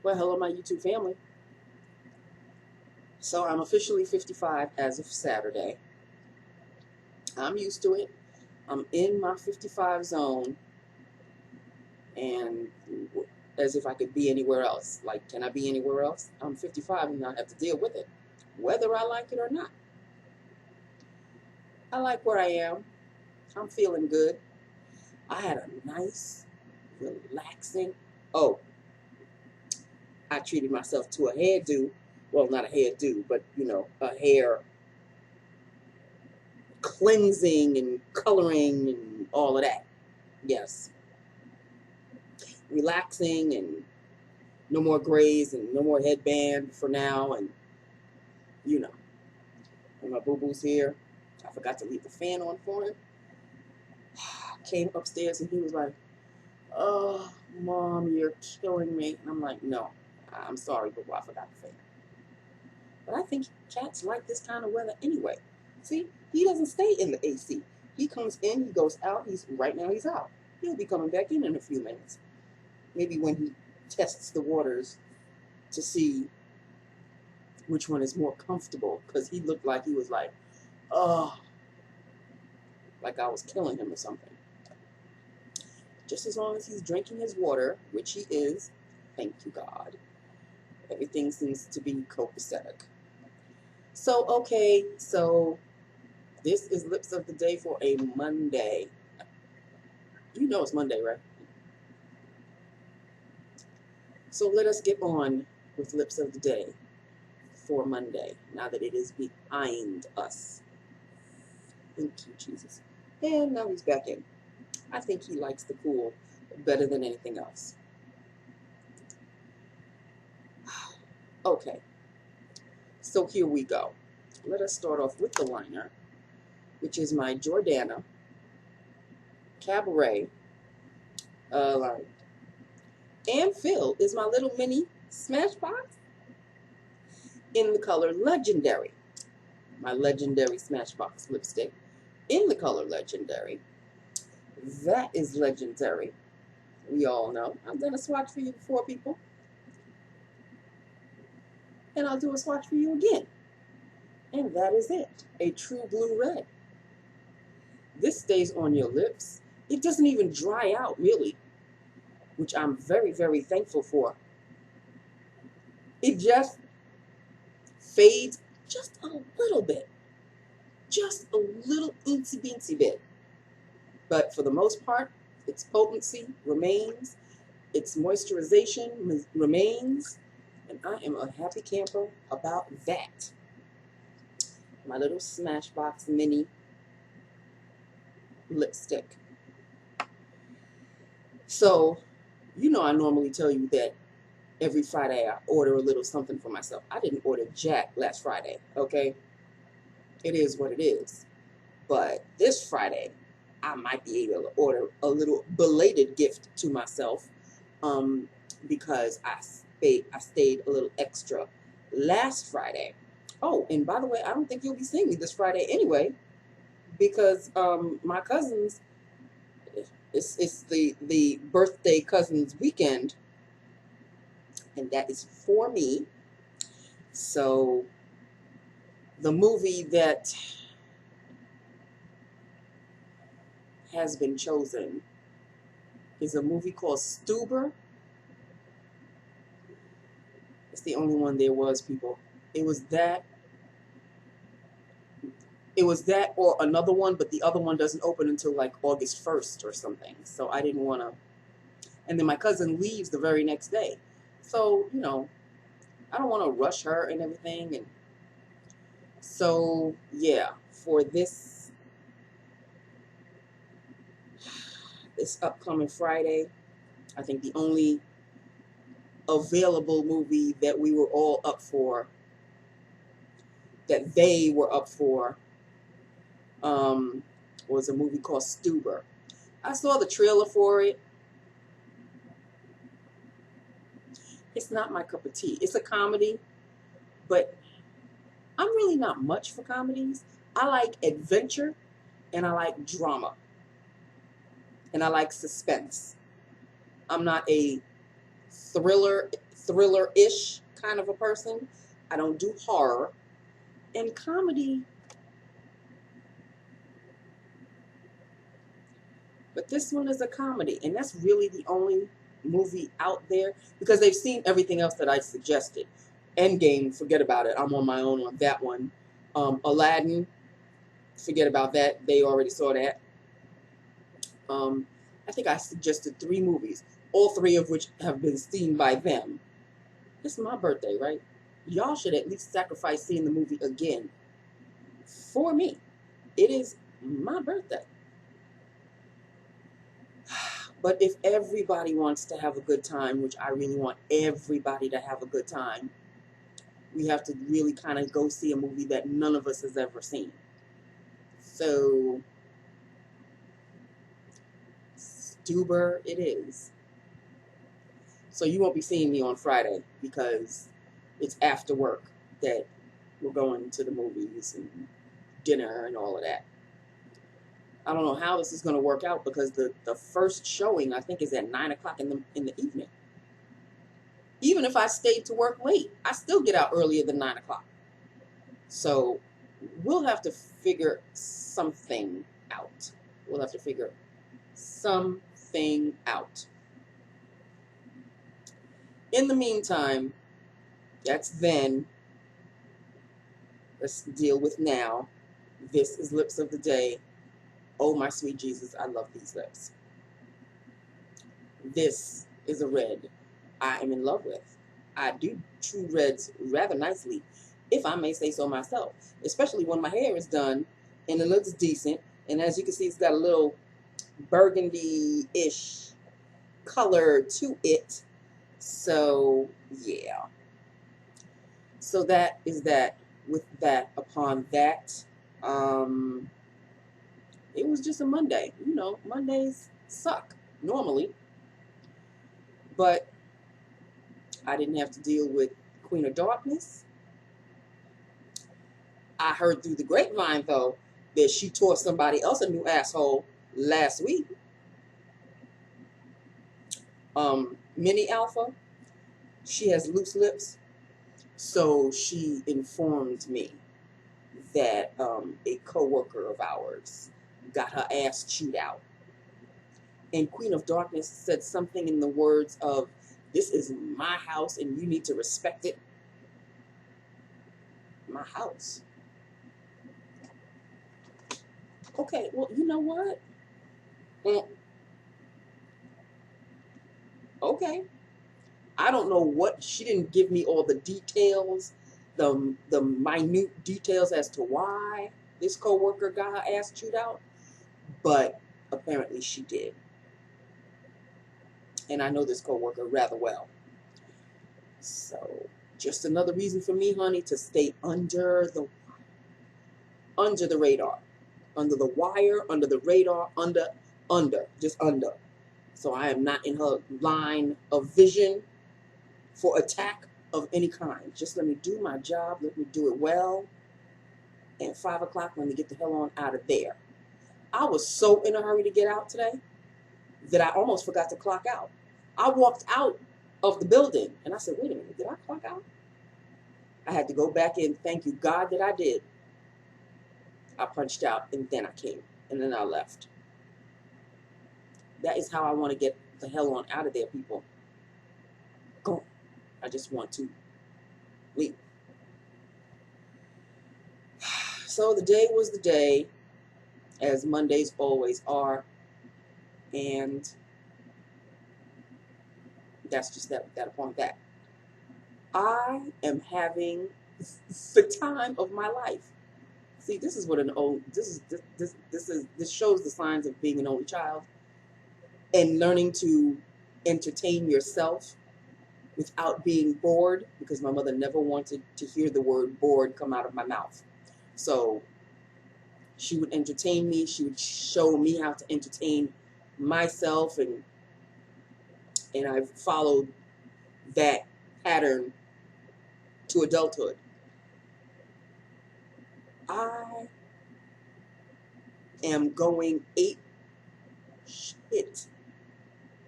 Well, hello, my YouTube family. So I'm officially 55 as of Saturday. I'm used to it. I'm in my 55 zone, and as if I could be anywhere else. Like, can I be anywhere else? I'm 55 and I have to deal with it, whether I like it or not. I like where I am. I'm feeling good. I had a nice, relaxing, oh, I treated myself to a hairdo. Well, not a hairdo, but, a hair cleansing and coloring and all of that. Yes. Relaxing and no more grays and no more headband for now. And, and my boo-boo's here. I forgot to leave the fan on for him. Came upstairs and he was like, "Oh, Mom, you're killing me." And I'm like, "No, I'm sorry, but I forgot the fan." But I think cats like this kind of weather anyway. See, he doesn't stay in the AC. He comes in, he goes out. Right now he's out. He'll be coming back in a few minutes. Maybe when he tests the waters to see which one is more comfortable, because he looked like he was like, oh, like I was killing him or something. Just as long as he's drinking his water, which he is, thank you, God, everything seems to be copacetic. So, okay, so this is Lips of the Day for a Monday. You know it's Monday, right? So let us get on with Lips of the Day for Monday, now that it is behind us. Thank you, Jesus. And now he's back in. I think he likes the cool better than anything else. Okay, so here we go. Let us start off with the liner, which is my Jordana Cabaret liner. And Phil is my little mini Smashbox in the color Legendary. My Legendary Smashbox lipstick in the color Legendary. That is Legendary. We all know. I've done a swatch for you before, people. And I'll do a swatch for you again. And that is it. A true blue red. This stays on your lips. It doesn't even dry out, really, which I'm very, very thankful for. It just fades just a little bit. Just a little teensy-beensy bit. But for the most part, its potency remains. Its moisturization remains. And I am a happy camper about that. My little Smashbox mini lipstick. So, I normally tell you that every Friday I order a little something for myself. I didn't order jack last Friday, okay? It is what it is. But this Friday, I might be able to order a little belated gift to myself because I stayed a little extra last Friday. Oh, and by the way, I don't think you'll be seeing me this Friday anyway, because my cousins, it's the birthday cousins weekend, and that is for me. So the movie that has been chosen is a movie called Stuber. It's the only one there was, people. It was that or another one, but the other one doesn't open until like August 1st or something. So I didn't want to. And then my cousin leaves the very next day. So, I don't want to rush her and everything. And so, yeah, for this upcoming Friday, I think the only available movie that we were all up for, that they were up for, was a movie called Stuber. I saw the trailer for it. It's not my cup of tea. It's a comedy, but I'm really not much for comedies. I like adventure, and I like drama, and I like suspense. I'm not a thriller-ish kind of a person. I don't do horror. And comedy, but this one is a comedy, and that's really the only movie out there because they've seen everything else that I suggested. Endgame, forget about it. I'm on my own on that one. Aladdin, forget about that. They already saw that. I think I suggested 3 movies, all 3 of which have been seen by them. It's my birthday, right? Y'all should at least sacrifice seeing the movie again for me. It is my birthday. But if everybody wants to have a good time, which I really want everybody to have a good time, we have to really kind of go see a movie that none of us has ever seen. So, Stuber it is. So you won't be seeing me on Friday because it's after work that we're going to the movies and dinner and all of that. I don't know how this is going to work out because the first showing I think is at 9 o'clock in the evening. Even if I stayed to work late, I still get out earlier than 9 o'clock. So we'll have to figure something out. We'll have to figure something out. In the meantime, that's then. Let's deal with now. This is Lips of the Day. Oh, my sweet Jesus, I love these lips. This is a red I am in love with. I do true reds rather nicely, if I may say so myself, especially when my hair is done and it looks decent. And as you can see, it's got a little burgundy-ish color to it. So, yeah. So that is that. With that, upon that, it was just a Monday. You know, Mondays suck normally. But I didn't have to deal with Queen of Darkness. I heard through the grapevine, though, that she tore somebody else a new asshole last week. Mini Alpha, she has loose lips. So she informed me that a co-worker of ours got her ass chewed out. And Queen of Darkness said something in the words of, "This is my house and you need to respect it." My house. Okay, well, you know what? Okay. I don't know what, she didn't give me all the details, the minute details as to why this co-worker got her ass chewed out, but apparently she did. And I know this co-worker rather well. So, just another reason for me, honey, to stay under the radar. Under the wire, under the radar, just under. So I am not in her line of vision for attack of any kind. Just let me do my job, let me do it well. And 5 o'clock, let me get the hell on out of there. I was so in a hurry to get out today that I almost forgot to clock out. I walked out of the building and I said, wait a minute, did I clock out? I had to go back in. Thank you, God, that I did. I punched out and then I came and then I left. That is how I want to get the hell on out of there, people. Go. I just want to leave. So the day was the day, as Mondays always are, and that's just that upon that. I am having the time of my life. See, this is what this shows the signs of being an only child and learning to entertain yourself without being bored, because my mother never wanted to hear the word bored come out of my mouth. So she would entertain me. She would show me how to entertain myself, and I've followed that pattern to adulthood. I am going ape shit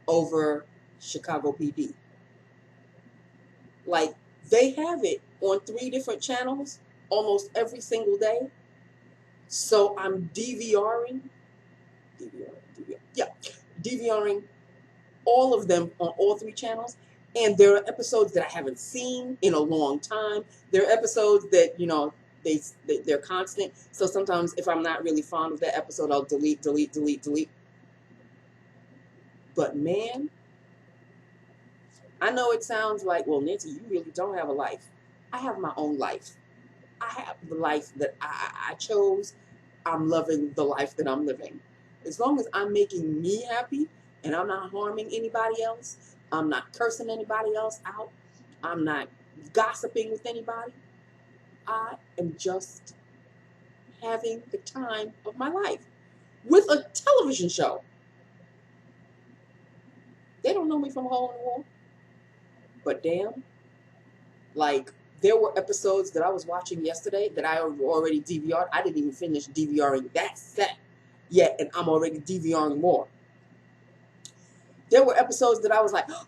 over Chicago PD. Like, they have it on 3 different channels almost every single day. So I'm DVRing all of them on all 3 channels. And there are episodes that I haven't seen in a long time. There are episodes that, you know, they're constant. So sometimes if I'm not really fond of that episode, I'll delete. But man, I know it sounds like, well, Nancy, you really don't have a life. I have my own life. I have the life that I chose. I'm loving the life that I'm living. As long as I'm making me happy and I'm not harming anybody else, I'm not cursing anybody else out, I'm not gossiping with anybody, I am just having the time of my life with a television show. They don't know me from a hole in the wall. But damn, like, there were episodes that I was watching yesterday that I already DVR'd. I didn't even finish DVRing that set yet, and I'm already DVRing more. There were episodes that I was like, oh,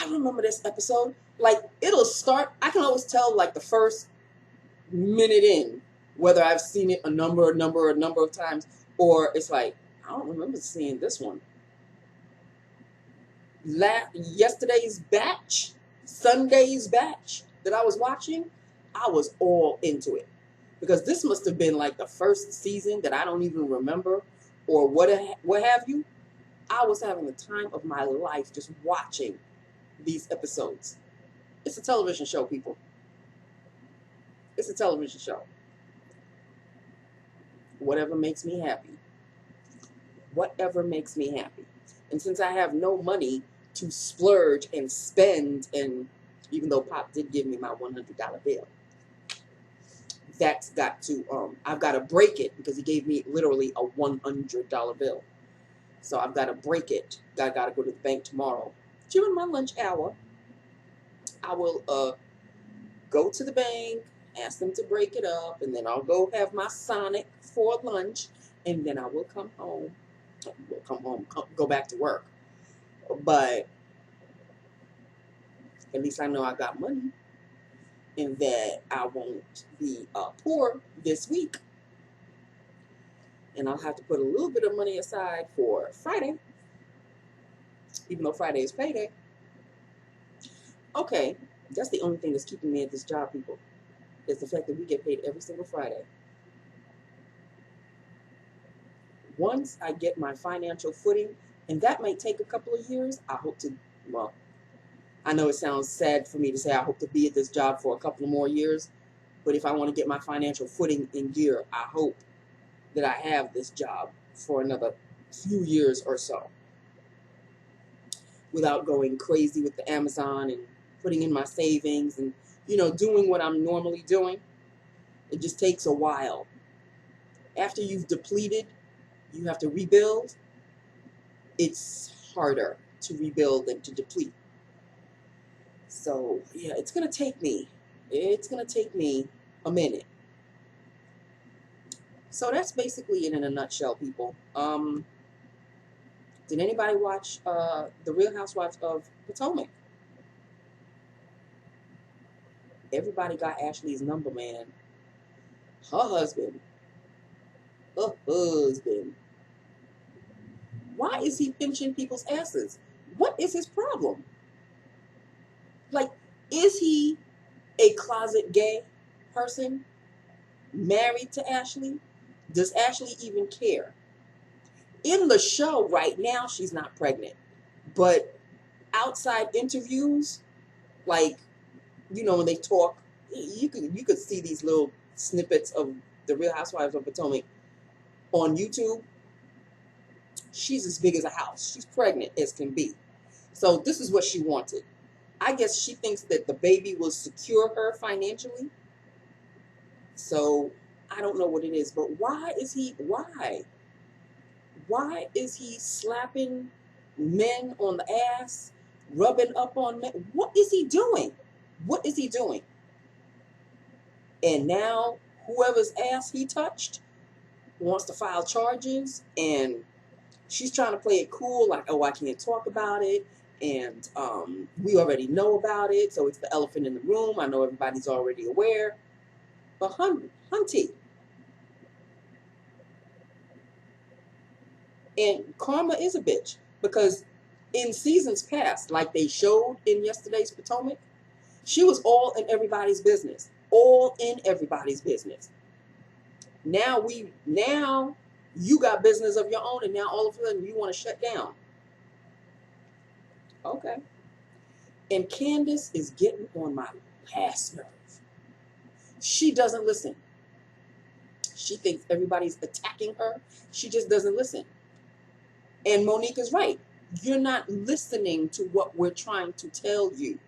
I remember this episode. Like, it'll start, I can always tell, like, the first minute in, whether I've seen it a number of times, or it's like, I don't remember seeing this one. Yesterday's batch, Sunday's batch that I was watching, I was all into it. Because this must have been like the first season that I don't even remember, or what have you. I was having the time of my life just watching these episodes. It's a television show, people. It's a television show. Whatever makes me happy. Whatever makes me happy. And since I have no money to splurge and spend, and even though Pop did give me my $100 bill, that's got to, I've got to break it, because he gave me literally a $100 bill. So I've got to break it. I got to go to the bank tomorrow. During my lunch hour, I will go to the bank, ask them to break it up, and then I'll go have my Sonic for lunch, and then I will come home. Go back to work. But at least I know I got money, and that I won't be poor this week. And I'll have to put a little bit of money aside for Friday, even though Friday is payday. Okay, that's the only thing that's keeping me at this job, people, is the fact that we get paid every single Friday. Once I get my financial footing, and that might take a couple of years, I hope to, well, I know it sounds sad for me to say I hope to be at this job for a couple of more years, but if I want to get my financial footing in gear, I hope that I have this job for another few years or so, without going crazy with the Amazon and putting in my savings and, you know, doing what I'm normally doing. It just takes a while. After you've depleted, you have to rebuild. It's harder to rebuild than to deplete. So, yeah, it's going to take me a minute. So that's basically it in a nutshell, people. Did anybody watch The Real Housewives of Potomac? Everybody got Ashley's number, man. Her husband. Why is he pinching people's asses? What is his problem? Like, is he a closet gay person married to Ashley? Does Ashley even care? In the show right now, she's not pregnant. But outside interviews, like, you know, when they talk, you could see these little snippets of The Real Housewives of Potomac on YouTube. She's as big as a house. She's pregnant as can be. So this is what she wanted. I guess she thinks that the baby will secure her financially. So I don't know what it is, but why is he slapping men on the ass, rubbing up on men? What is he doing? What is he doing? And now whoever's ass he touched wants to file charges, and she's trying to play it cool, like, oh, I can't talk about it. And we already know about it, so it's the elephant in the room. I know everybody's already aware. But hunty. And karma is a bitch. Because in seasons past, like they showed in yesterday's Potomac, she was all in everybody's business. All in everybody's business. Now you got business of your own, and now all of a sudden you want to shut down. Okay. And Candace is getting on my last nerve. She doesn't listen. She thinks everybody's attacking her. She just doesn't listen. And Monique is right. You're not listening to what we're trying to tell you.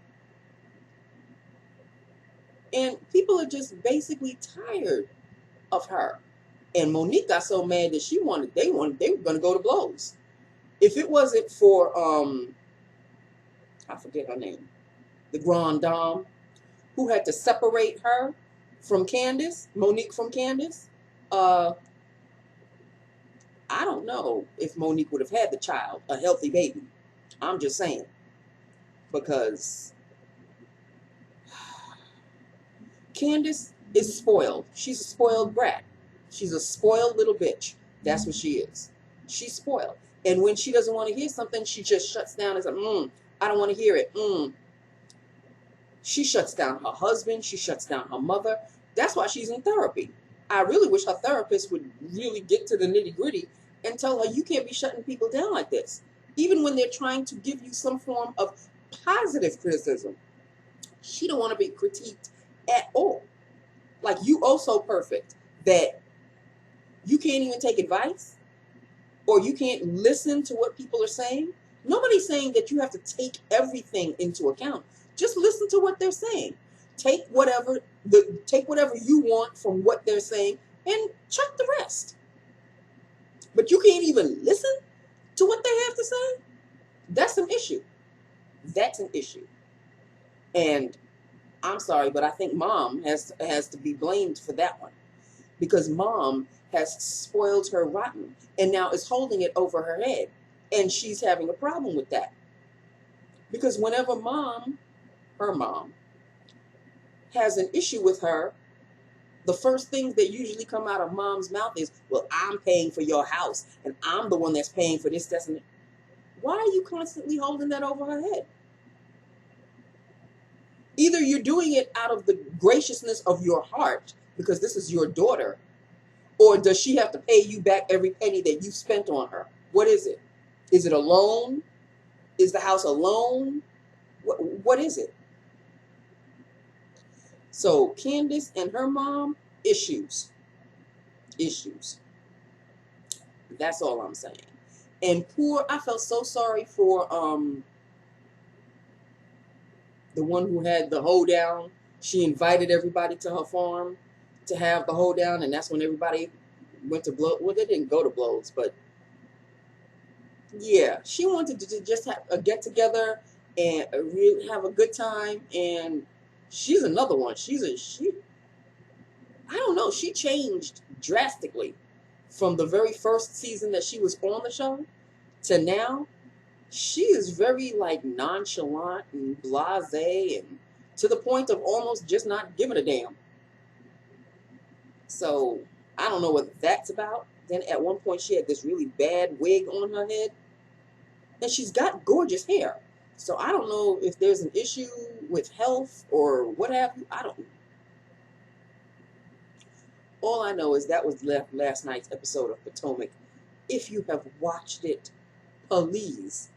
And people are just basically tired of her. And Monique got so mad that they were going to go to blows. If it wasn't for I forget her name, the Grand Dame, who had to separate her from Candace, Monique from Candace, I don't know if Monique would have had the child, a healthy baby. I'm just saying. Because Candace is spoiled. She's a spoiled brat. She's a spoiled little bitch. That's what she is. She's spoiled. And when she doesn't want to hear something, she just shuts down and says, I don't want to hear it. She shuts down her husband. She shuts down her mother. That's why she's in therapy. I really wish her therapist would really get to the nitty-gritty and tell her, you can't be shutting people down like this. Even when they're trying to give you some form of positive criticism. She don't want to be critiqued at all. Like, you oh so perfect that you can't even take advice, or you can't listen to what people are saying. Nobody's saying that you have to take everything into account. Just listen to what they're saying. Take whatever you want from what they're saying and chuck the rest. But you can't even listen to what they have to say? That's an issue. That's an issue. And I'm sorry, but I think Mom has to be blamed for that one. Because Mom has spoiled her rotten and now is holding it over her head. And she's having a problem with that. Because whenever her mom, has an issue with her, the first things that usually come out of Mom's mouth is, well, I'm paying for your house and I'm the one that's paying for this, that, and that. Why are you constantly holding that over her head? Either you're doing it out of the graciousness of your heart, because this is your daughter, or does she have to pay you back every penny that you spent on her? What is it? Is it a loan? Is the house a loan? What is it? So Candace and her mom, issues. That's all I'm saying. And I felt so sorry for the one who had the hoedown. She invited everybody to her farm to have the hoedown, and that's when everybody went to blow. Well, they didn't go to blows, but yeah, she wanted to just have a get together and really have a good time. And she's another one. I don't know. She changed drastically from the very first season that she was on the show to now. She is very like nonchalant and blasé, and to the point of almost just not giving a damn. So I don't know what that's about. Then at one point she had this really bad wig on her head, and she's got gorgeous hair. So I don't know if there's an issue with health or what have you. I don't know. All I know is that was last night's episode of Potomac. If you have watched it, please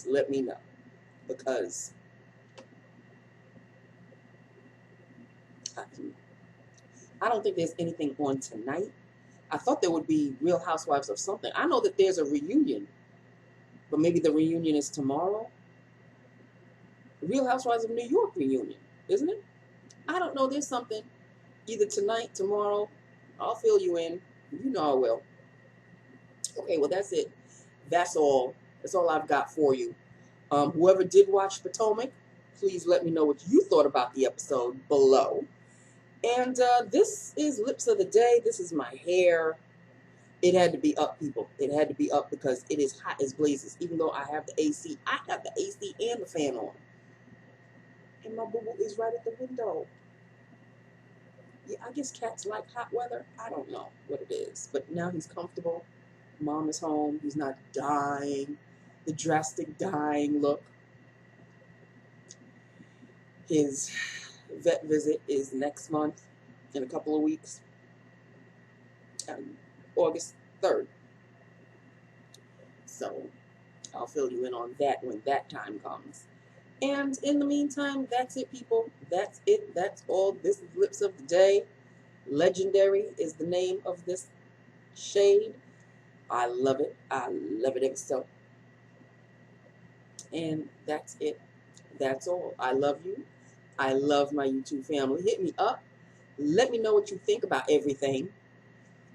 let me know, because I don't think there's anything on tonight. I thought there would be Real Housewives of something. I know that there's a reunion, but maybe the reunion is tomorrow. Real Housewives of New York reunion, isn't it? I don't know. There's something either tonight, tomorrow. I'll fill you in. You know I will. Okay, well, that's it. That's all. That's all I've got for you. Whoever did watch Potomac, please let me know what you thought about the episode below. And this is Lips of the Day. This is my hair. It had to be up, people. It had to be up because it is hot as blazes. Even though I have the AC, I have the AC and the fan on. And my boo-boo is right at the window. Yeah, I guess cats like hot weather. I don't know what it is. But now he's comfortable. Mom is home. He's not dying. The drastic dying look. His vet visit is next month in a couple of weeks. August 3rd. So I'll fill you in on that when that time comes. And in the meantime, that's it, people. That's it. That's all. This is Lips of the Day. Legendary is the name of this shade. I love it. I love it so. And that's it. That's all. I love you. I love my YouTube family. Hit me up. Let me know what you think about everything.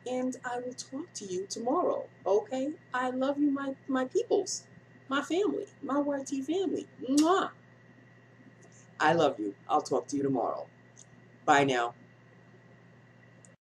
And I will talk to you tomorrow. Okay? I love you, my peoples. My family. My YT family. Mwah. I love you. I'll talk to you tomorrow. Bye now.